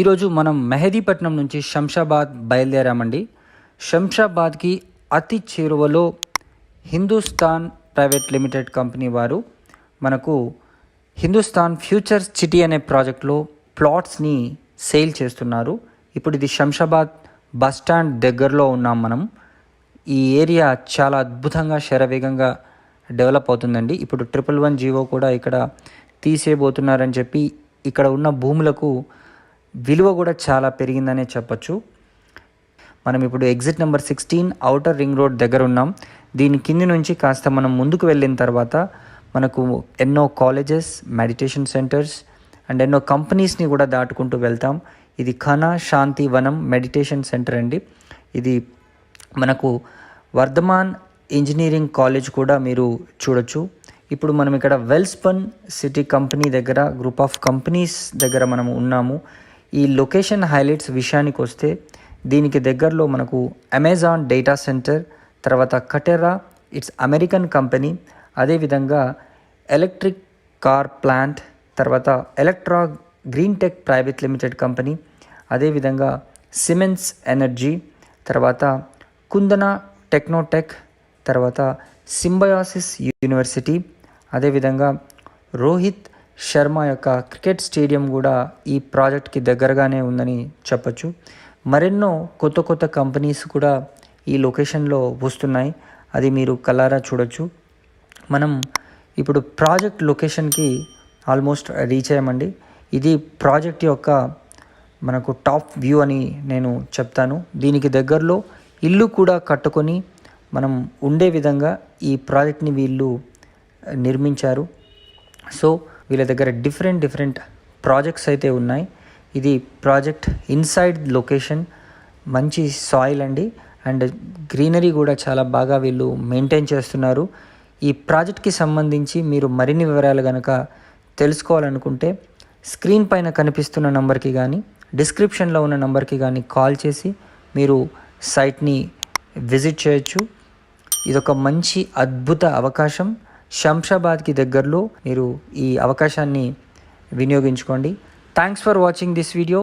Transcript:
ఈరోజు మనం మెహదీపట్నం నుంచి శంషాబాద్ బయలుదేరామండి. శంషాబాద్కి అతి చేరువలో హిందుస్థాన్ ప్రైవేట్ లిమిటెడ్ కంపెనీ వారు మనకు హిందుస్థాన్ ఫ్యూచర్ సిటీ అనే ప్రాజెక్ట్లో ప్లాట్స్ని సేల్ చేస్తున్నారు. ఇప్పుడు ఇది శంషాబాద్ బస్ స్టాండ్ దగ్గరలో ఉన్నాం మనం. ఈ ఏరియా చాలా అద్భుతంగా శరవేగంగా డెవలప్ అవుతుందండి. ఇప్పుడు 111 జీవో కూడా ఇక్కడ తీసేయబోతున్నారని చెప్పి ఇక్కడ ఉన్న భూములకు విలువ కూడా చాలా పెరిగిందనే చెప్పచ్చు. మనం ఇప్పుడు exit number 16 outer ring road దగ్గర ఉన్నాం. దీని కింది నుంచి కాస్త మనం ముందుకు వెళ్ళిన తర్వాత మనకు ఎన్నో కాలేజెస్, మెడిటేషన్ సెంటర్స్ అండ్ ఎన్నో కంపెనీస్ని కూడా దాటుకుంటూ వెళ్తాం. ఇది ఖనా శాంతి వనం మెడిటేషన్ సెంటర్ అండి. ఇది మనకు వర్ధమాన్ ఇంజనీరింగ్ కాలేజ్ కూడా మీరు చూడొచ్చు. ఇప్పుడు మనం ఇక్కడ వెల్స్పన్ సిటీ కంపెనీ దగ్గర, గ్రూప్ ఆఫ్ కంపెనీస్ దగ్గర మనం ఉన్నాము. ఈ లొకేషన్ హైలైట్స్ విషయానికి వస్తే దీనికి దగ్గరలో మనకు అమెజాన్ డేటా సెంటర్, తర్వాత కటెరా, ఇట్స్ అమెరికన్ కంపెనీ, అదేవిధంగా ఎలక్ట్రిక్ కార్ ప్లాంట్, తర్వాత Electra green tech private limited company, అదేవిధంగా సిమెన్స్ ఎనర్జీ, తర్వాత కుందన టెక్నోటెక్, తర్వాత సింబయాసిస్ యూనివర్సిటీ, అదేవిధంగా రోహిత్ శర్మ యొక్క క్రికెట్ స్టేడియం కూడా ఈ ప్రాజెక్ట్కి దగ్గరగానే ఉందని చెప్పచ్చు. మరెన్నో కొత్త కొత్త కంపెనీస్ కూడా ఈ లొకేషన్లో వస్తున్నాయి. అది మీరు కలారా చూడొచ్చు. మనం ఇప్పుడు ప్రాజెక్ట్ లొకేషన్కి ఆల్మోస్ట్ రీచ్ అయ్యామండి. ఇది ప్రాజెక్ట్ యొక్క మనకు టాప్ వ్యూ అని నేను చెప్తాను. దీనికి దగ్గరలో ఇల్లు కూడా కట్టుకొని మనం ఉండే విధంగా ఈ ప్రాజెక్ట్ని వీళ్ళు నిర్మించారు. సో వీళ్ళ దగ్గర డిఫరెంట్ ప్రాజెక్ట్స్ అయితే ఉన్నాయి. ఇది ప్రాజెక్ట్ ఇన్సైడ్ లొకేషన్, మంచి సాయిల్ అండి, అండ్ గ్రీనరీ కూడా చాలా బాగా వీళ్ళు మెయింటైన్ చేస్తున్నారు. ఈ ప్రాజెక్ట్కి సంబంధించి మీరు మరిన్ని వివరాలు కనుక తెలుసుకోవాలనుకుంటే స్క్రీన్ పైన కనిపిస్తున్న నంబర్కి కానీ, డిస్క్రిప్షన్లో ఉన్న నంబర్కి కానీ కాల్ చేసి మీరు సైట్ని విజిట్ చేయొచ్చు. ఇదొక మంచి అద్భుత అవకాశం. శంషాబాద్కి దగ్గరలో మీరు ఈ అవకాశాన్ని వినియోగించుకోండి. Thanks for watching this video.